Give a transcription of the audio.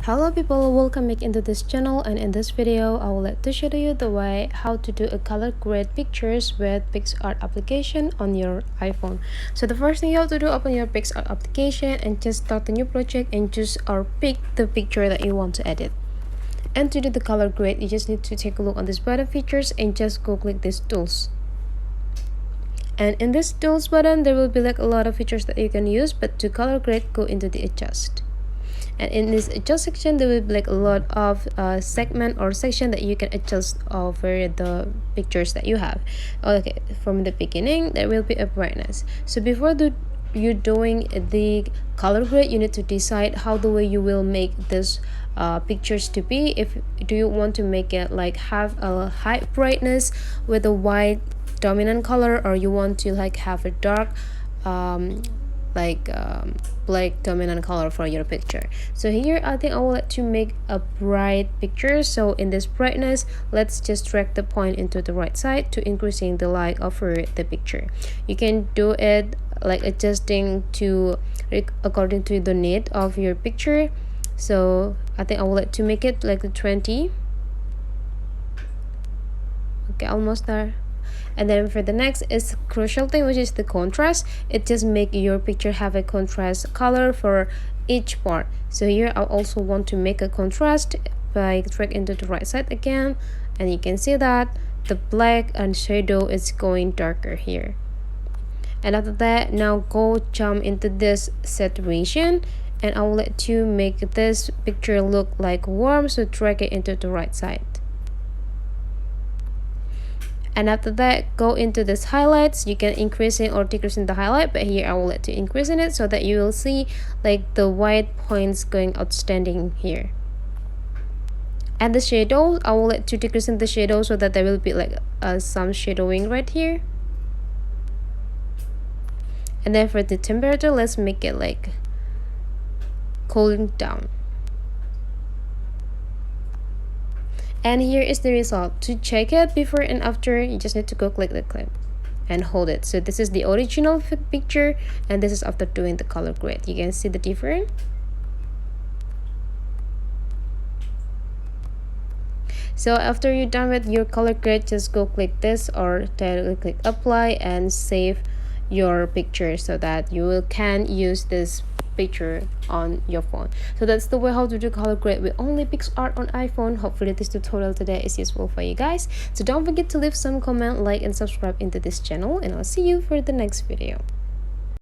Hello people, welcome back into this channel, and in this video I would like to show you the way how to do a color grade pictures with PicsArt application on your iPhone. So the first thing you have to do, open your PicsArt application and just start a new project and choose or pick the picture that you want to edit. And to do the color grade, you just need to take a look on this button features and just go click these tools. And in this tools button there will be like a lot of features that you can use, but to color grade, go into the adjust. And in this adjust section there will be like a lot of segment or section that you can adjust over the pictures that you have. Okay, from the beginning there will be a brightness. So before you doing the color grade, you need to decide how the way you will make this pictures to be. If do you want to make it like have a high brightness with a white dominant color, or you want to like have a dark black dominant color for your picture. So here I think I will like to make a bright picture. So in this brightness, let's just drag the point into the right side to increasing the light over the picture. You can do it like adjusting to according to the need of your picture. So I think I would like to make it like the 20. Okay, almost there. And then for the next is crucial thing, which is the contrast. It just make your picture have a contrast color for each part. So here I also want to make a contrast by drag into the right side again, and you can see that the black and shadow is going darker here. And after that, now go jump into this saturation, and I will let you make this picture look like warm, so drag it into the right side. And after that, go into this highlights. You can increasing or decreasing the highlight, but here I will let you increasing it so that you will see like the white points going outstanding here. And the shadow, I will let you decreasing the shadow so that there will be like some shadowing right here. And then for the temperature, let's make it like cooling down. And here is the result. To check it before and after, you just need to go click the clip and hold it. So this is the original picture, and this is after doing the color grade. You can see the difference. So after you're done with your color grade, just go click this or click apply and save your picture so that you can use this picture on your phone. So that's the way how to do color grade with only PicsArt on iPhone. Hopefully this tutorial today is useful for you guys. So don't forget to leave some comment, like and subscribe into this channel, and I'll see you for the next video.